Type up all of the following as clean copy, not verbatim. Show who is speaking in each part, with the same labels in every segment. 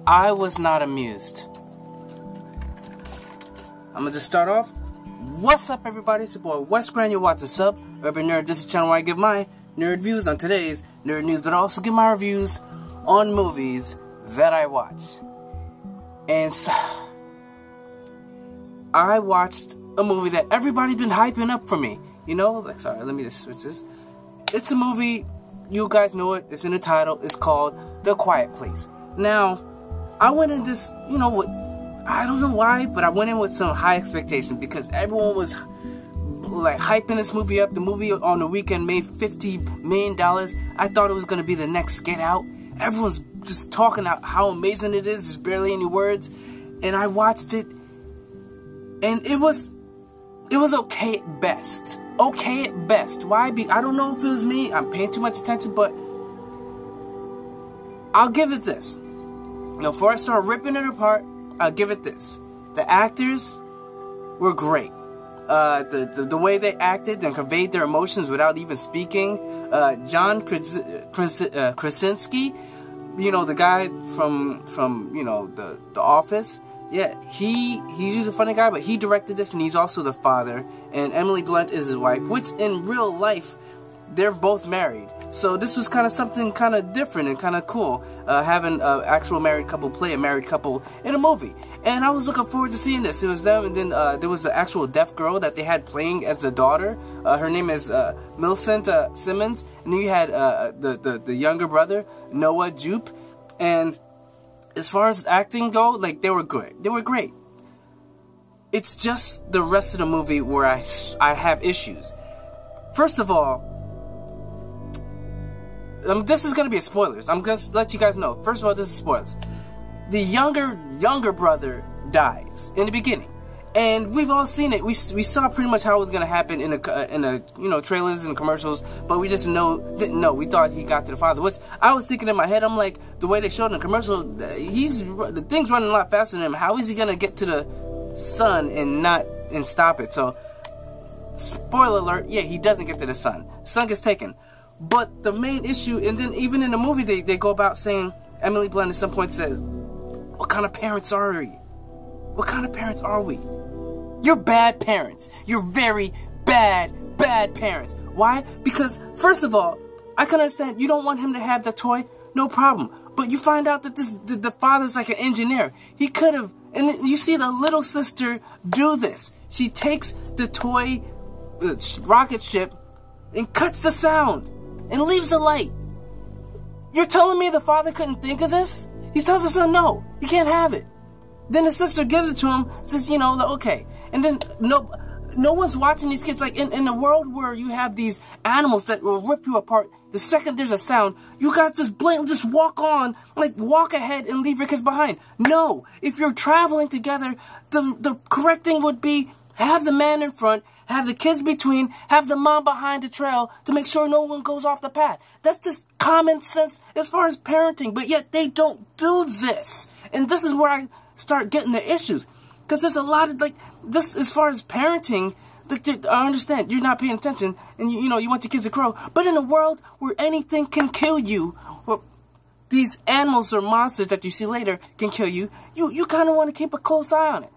Speaker 1: I was not amused. I'm gonna just start off. What's up, everybody? It's your boy Wes Granule Watson Sub, Urban Nerd. This is the channel where I give my nerd views on today's nerd news, but I also give my reviews on movies that I watch. And so, I watched a movie that everybody's been hyping up for me. You know, like, sorry, let me just switch this. It's a movie, you guys know it, it's in the title, it's called The Quiet Place. Now, I went in this, you know, with, I don't know why, but I went in with some high expectations because everyone was like hyping this movie up. The movie on the weekend made $50 million. I thought it was going to be the next Get Out. Everyone's just talking about how amazing it is. There's barely any words. And I watched it, and it was okay at best. Okay at best. Why? I don't know if it was me. I'm paying too much attention, but I'll give it this. Now, before I start ripping it apart, I'll give it this. The actors were great. The way they acted and conveyed their emotions without even speaking. John Krasinski, you know, the guy from you know, the Office. Yeah, he's a funny guy, but he directed this, and he's also the father. And Emily Blunt is his wife, which in real life, they're both married. So this was kind of something kind of different and kind of cool, having an actual married couple play a married couple in a movie. And I was looking forward to seeing this. It was them, and then there was an actual deaf girl that they had playing as the daughter. Her name is Millicent Simmons. And then you had the younger brother, Noah Jupe. And as far as acting go, like, they were good. They were great. It's just the rest of the movie where I have issues. First of all, this is going to be a spoilers. I'm going to let you guys know. First of all, this is spoilers. The younger brother dies in the beginning. And we've all seen it. We saw pretty much how it was going to happen in a you know, trailers and commercials, but we just didn't know. We thought he got to the father. Which I was thinking in my head, I'm like, the way they showed in the commercial, the thing's running a lot faster than him. How is he going to get to the son and stop it? So, spoiler alert, yeah, he doesn't get to the son. The son gets taken. But the main issue, and then even in the movie, they go about saying, Emily Blunt at some point says, what kind of parents are we? What kind of parents are we? You're bad parents. You're very bad parents. Why? Because, first of all, I can understand you don't want him to have the toy, no problem. But you find out that the father's like an engineer. He could have, and then you see the little sister do this. She takes the toy rocket ship and cuts the sound and leaves the light. You're telling me the father couldn't think of this? He tells the son, no, you can't have it. Then the sister gives it to him, says, you know, okay. And then no one's watching these kids. Like, in a world where you have these animals that will rip you apart, the second there's a sound, you guys just blatantly just walk on, like, walk ahead and leave your kids behind. No, if you're traveling together, the correct thing would be have the man in front, have the kids between, have the mom behind the trail to make sure no one goes off the path. That's just common sense as far as parenting, but yet they don't do this. And this is where I start getting the issues. Because there's a lot of, like, this as far as parenting, like, I understand you're not paying attention and you know, you want your kids to grow. But in a world where anything can kill you, well, these animals or monsters that you see later can kill you, you kind of want to keep a close eye on it.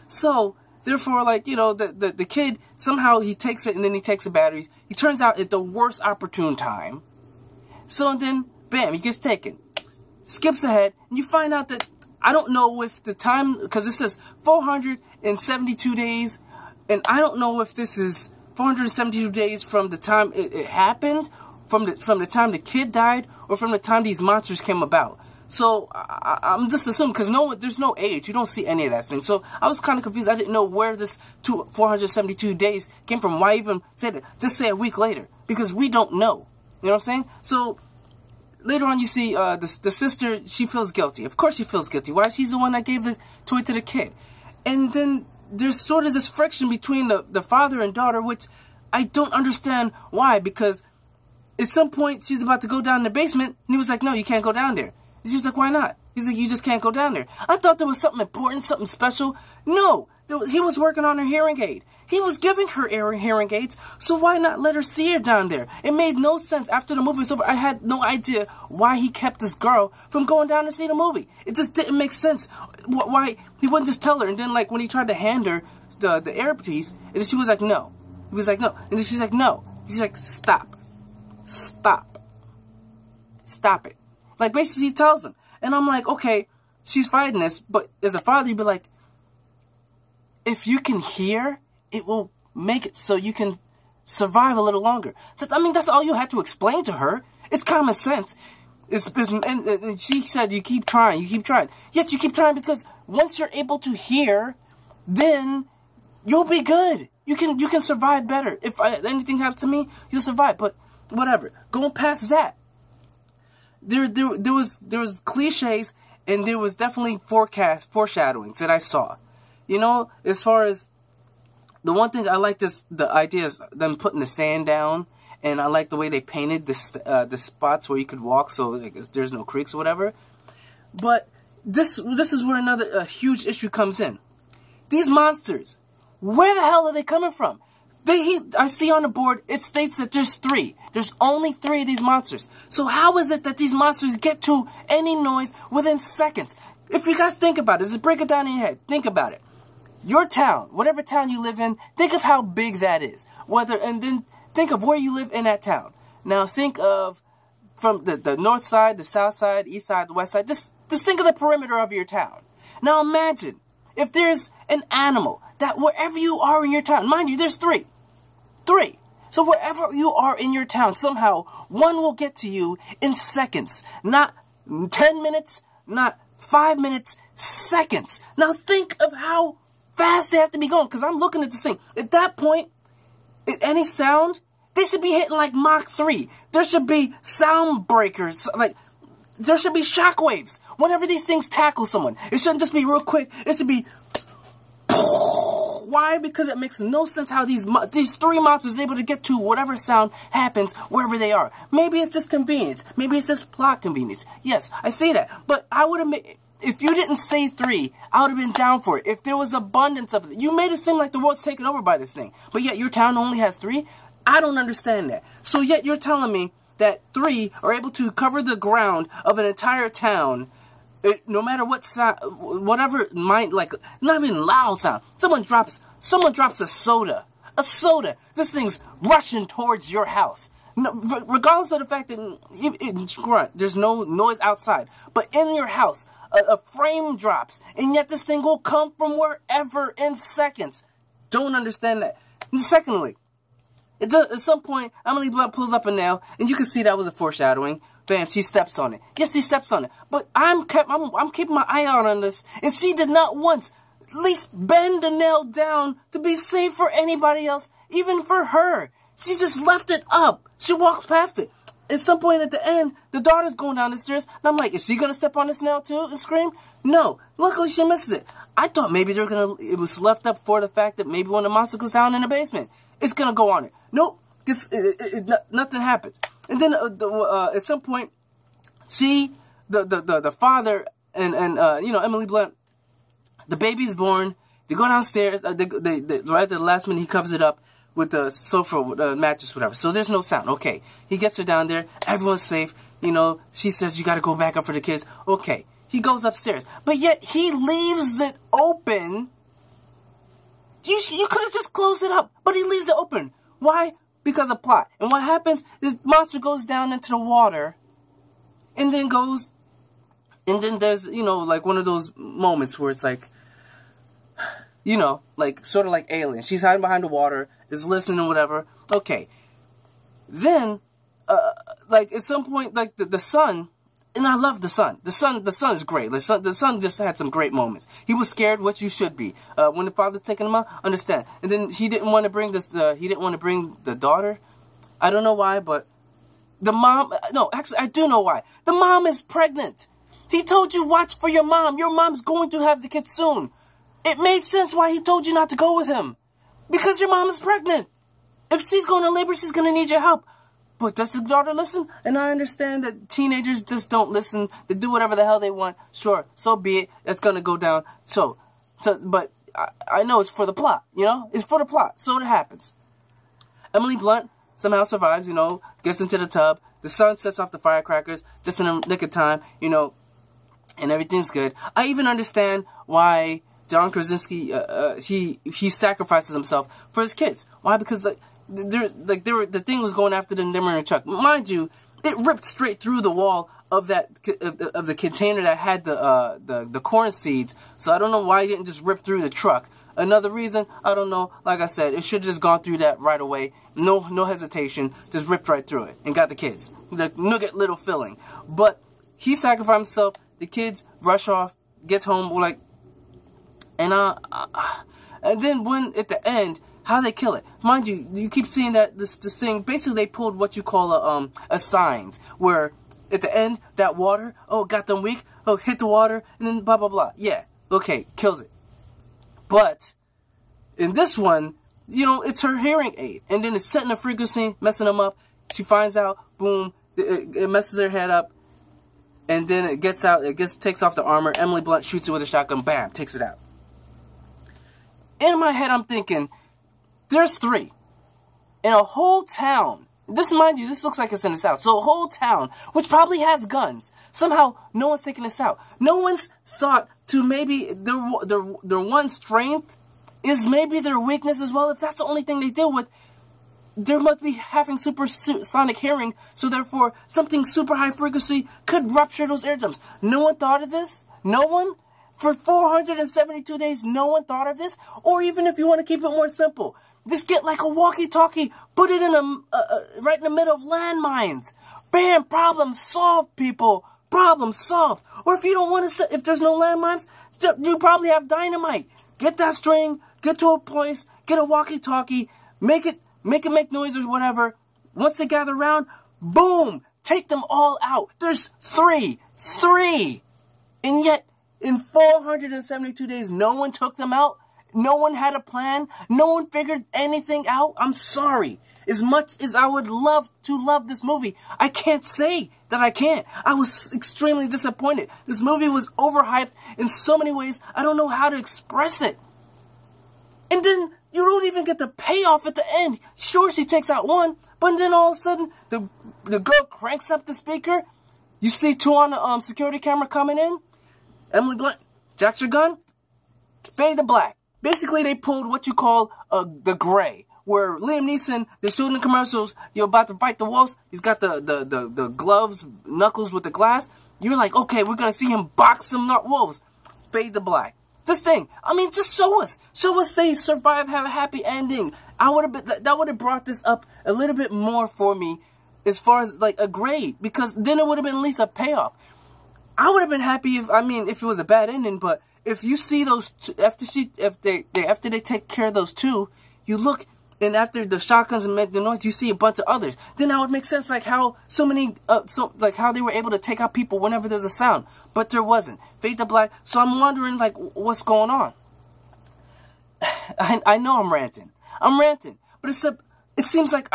Speaker 1: So, therefore, like, you know, the kid, somehow he takes it and then he takes the batteries. He turns out at the worst opportune time. So, and then, bam, he gets taken. Skips ahead, and you find out that, I don't know if the time, because it says 472 days, and I don't know if this is 472 days from the time it happened, from the time the kid died, or from the time these monsters came about. So, I'm just assuming, because there's no age. You don't see any of that thing. So, I was kind of confused. I didn't know where this 472 days came from. Why even say that? Just say a week later. Because we don't know. You know what I'm saying? So, later on you see the sister, she feels guilty. Of course she feels guilty. Why? She's the one that gave the toy to the kid. And then there's sort of this friction between the father and daughter, which I don't understand why. Because at some point she's about to go down in the basement, and he was like, no, you can't go down there. She was like, why not? He's like, you just can't go down there. I thought there was something important, something special. No, He was working on her hearing aid. He was giving her hearing aids, so why not let her see her down there? It made no sense. After the movie was over, I had no idea why he kept this girl from going down to see the movie. It just didn't make sense. Why he wouldn't just tell her, and then like when he tried to hand her the earpiece, and then she was like, no. He was like, no. And then she's like, no. He's like, stop. Stop. Stop it. Like, basically, he tells him. And I'm like, okay, she's fighting this, but as a father, you'd be like, if you can hear, it will make it so you can survive a little longer. I mean, that's all you had to explain to her. It's common sense. And she said, you keep trying, you keep trying. Yes, you keep trying because once you're able to hear, then you'll be good. You can survive better. If anything happens to me, you'll survive. But whatever. Going past that, there was cliches, and there was definitely foreshadowings that I saw. You know, as far as the one thing I like the idea is them putting the sand down, and I like the way they painted the spots where you could walk, so like, there's no creeks or whatever. But this is where another huge issue comes in. These monsters, where the hell are they coming from? I see on the board, it states that there's 3. There's only 3 of these monsters. So how is it that these monsters get to any noise within seconds? If you guys think about it, just break it down in your head. Think about it. Your town, whatever town you live in, think of how big that is. And then think of where you live in that town. Now think of from the north side, the south side, east side, the west side. Just think of the perimeter of your town. Now imagine if there's an animal that wherever you are in your town, mind you, there's 3. 3. So wherever you are in your town, somehow one will get to you in seconds. Not 10 minutes, not 5 minutes, seconds. Now think of how fast they have to be going, because I'm looking at this thing. At that point, any sound, they should be hitting like Mach 3. There should be sound breakers, like, there should be shockwaves. Whenever these things tackle someone, it shouldn't just be real quick. It should be... Why? Because it makes no sense how these 3 monsters are able to get to whatever sound happens wherever they are. Maybe it's just convenience. Maybe it's just plot convenience. Yes, I say that. But I would have made... If you didn't say 3, I would have been down for it. If there was abundance of it. You made it seem like the world's taken over by this thing. But yet your town only has 3? I don't understand that. So yet you're telling me that 3 are able to cover the ground of an entire town, no matter what sound, whatever might, like, not even loud sound. Someone drops a soda. A soda. This thing's rushing towards your house. No, regardless of the fact that there's no noise outside. But in your house, a frame drops, and yet this thing will come from wherever in seconds. Don't understand that. And secondly, at some point, Emily Blunt pulls up a nail, and you can see that was a foreshadowing. Bam, she steps on it. Yes, she steps on it. But I'm keeping my eye out on this, and she did not once at least bend the nail down to be safe for anybody else, even for her. She just left it up. She walks past it. At some point at the end, the daughter's going down the stairs, and I'm like, is she gonna step on this nail too and scream? No. Luckily, she misses it. I thought maybe it was left up for the fact that maybe when the monster goes down in the basement, it's gonna go on it. Nope. Nothing happens. And then at some point, the father and you know, Emily Blunt, the baby's born. They go downstairs. Right at the last minute, he covers it up with the sofa, mattress, whatever. So there's no sound. Okay. He gets her down there. Everyone's safe. You know, she says, you got to go back up for the kids. Okay. He goes upstairs. But yet, he leaves it open. You could have just closed it up. But he leaves it open. Why? Because of plot. And what happens, the monster goes down into the water. And then there's, you know, like one of those moments where it's like, you know, like, sort of like Alien. She's hiding behind the water, is listening or whatever. Okay. Then, like, at some point, like, the son, and I love the son. The son is great. The son just had some great moments. He was scared, which you should be. When the father's taking him out, understand. And then he didn't want to bring the daughter. I don't know why, but the mom, no, actually, I do know why. The mom is pregnant. He told you, watch for your mom. Your mom's going to have the kid soon. It made sense why he told you not to go with him. Because your mom is pregnant. If she's going to labor, she's going to need your help. But does the daughter listen? And I understand that teenagers just don't listen. They do whatever the hell they want. Sure, so be it. It's going to go down. But I know it's for the plot, you know? It's for the plot, so it happens. Emily Blunt somehow survives, you know, gets into the tub. The sun sets off the firecrackers just in the nick of time, you know, and everything's good. I even understand why John Krasinski, he sacrifices himself for his kids. Why? Because the thing was going after them. They were in a truck. Mind you, it ripped straight through the wall of the container that had the corn seeds. So I don't know why it didn't just rip through the truck. Another reason, I don't know. Like I said, it should have just gone through that right away. No hesitation. Just ripped right through it and got the kids. The nugget little filling. But he sacrificed himself. The kids rush off, gets home, like, and then when at the end, how they kill it. Mind you, you keep seeing that this thing. Basically, they pulled what you call a signs, where at the end that water, oh, got them weak, oh, hit the water, and then blah blah blah. Yeah, okay, kills it. But in this one, you know, it's her hearing aid, and then it's setting a frequency, messing them up. She finds out, boom, it messes her head up, and then it gets out, takes off the armor. Emily Blunt shoots it with a shotgun, bam, takes it out. In my head, I'm thinking, there's 3 in a whole town. This, mind you, this looks like it's in the South. So a whole town, which probably has guns. Somehow, no one's taking this out. No one's thought to maybe their one strength is maybe their weakness as well. If that's the only thing they deal with, they must be having supersonic hearing. So therefore, something super high frequency could rupture those eardrums. No one thought of this? No one? For 472 days, no one thought of this? Or even if you want to keep it more simple, just get like a walkie-talkie, put it in right in the middle of landmines. Bam, problem solved, people. Problem solved. Or if you don't want to, if there's no landmines, you probably have dynamite. Get that string, get to a place, get a walkie-talkie, make it make noise or whatever. Once they gather around, boom, take them all out. There's 3. And yet, in 472 days, no one took them out. No one had a plan. No one figured anything out. I'm sorry. As much as I would love to love this movie, I can't say that I can't. I was extremely disappointed. This movie was overhyped in so many ways, I don't know how to express it. And then you don't even get the payoff at the end. Sure, she takes out one, but then all of a sudden, the girl cranks up the speaker. You see 2 on the security camera coming in. Emily Blunt jacks her gun. Fade to black. Basically, they pulled what you call the gray, where Liam Neeson, they're shooting the commercials, you're about to fight the wolves, he's got the gloves, knuckles with the glass. You're like, okay, we're going to see him box some wolves. Fade to black. This thing, I mean, just show us they survive, have a happy ending. That would have brought this up a little bit more for me as far as like a grade, because then it would have been at least a payoff. I would have been happy if it was a bad ending, but if you see those two, after they take care of those 2, you look, and after the shotguns make the noise, you see a bunch of others. Then that would make sense, like how like how they were able to take out people whenever there's a sound, but there wasn't. Fade to black. So I'm wondering, like, what's going on? I know I'm ranting, but it seems like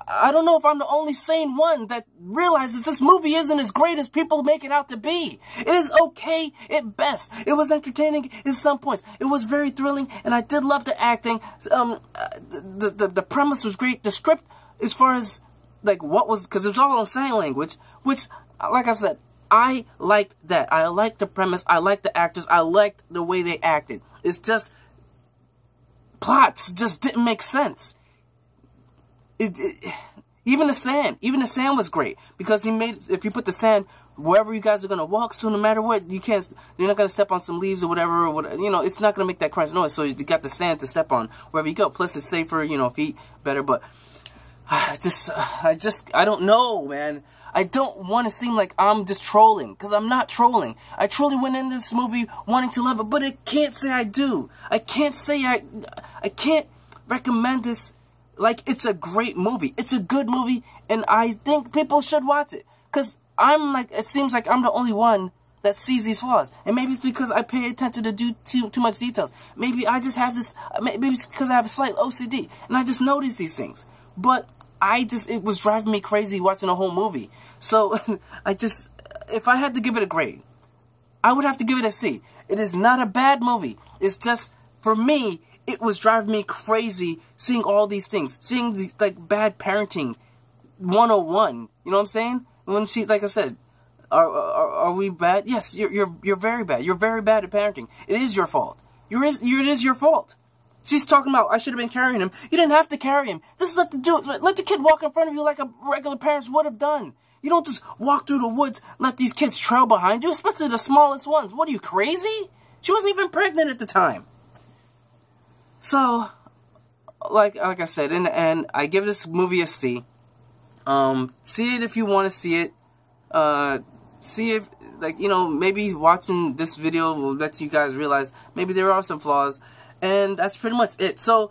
Speaker 1: I don't know if I'm the only sane one that realizes this movie isn't as great as people make it out to be. It is okay at best. It was entertaining at some points. It was very thrilling, and I did love the acting. The premise was great. The script, as far as like what was, because it was all in sign language, which, like I said, I liked that. I liked the premise. I liked the actors. I liked the way they acted. It's just plots just didn't make sense. Even the sand was great, because if you put the sand wherever you guys are gonna walk, so no matter what, you're not gonna step on some leaves or whatever, you know, it's not gonna make that crunch noise. So you got the sand to step on wherever you go. Plus, it's safer, you know, feet better. But I don't know, man. I don't want to seem like I'm just trolling, because I'm not trolling. I truly went into this movie wanting to love it, but I can't say I do. I can't say I can't recommend this. Like, it's a great movie. It's a good movie, and I think people should watch it. Because it seems like I'm the only one that sees these flaws. And maybe it's because I pay attention to too much details. Maybe I just have this, maybe it's because I have a slight OCD, and I just notice these things. But it was driving me crazy watching the whole movie. So, if I had to give it a grade, I would have to give it a C. It is not a bad movie. It's just for me, it was driving me crazy seeing all these things, seeing the, like, bad parenting 101. You know what I'm saying? When she, like I said, are we bad? Yes, you're very bad. You're very bad at parenting. It is your fault. It is your fault. She's talking about, I should have been carrying him. You didn't have to carry him. Just let the kid walk in front of you like a regular parents would have done. You don't just walk through the woods, let these kids trail behind you, especially the smallest ones. What, are you crazy? She wasn't even pregnant at the time. So, like I said, in the end, I give this movie a C. See it if you want to see it. See if, like, you know, maybe watching this video will let you guys realize maybe there are some flaws. And that's pretty much it. So,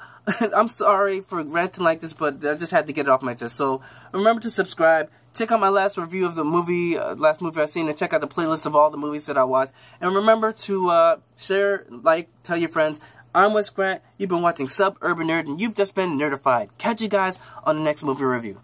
Speaker 1: I'm sorry for ranting like this, but I just had to get it off my chest. So, remember to subscribe. Check out my last review of the movie, last movie I've seen, and check out the playlist of all the movies that I watched. And remember to share, like, tell your friends. I'm Wes Grant. You've been watching Suburban Nerd, and you've just been nerdified. Catch you guys on the next movie review.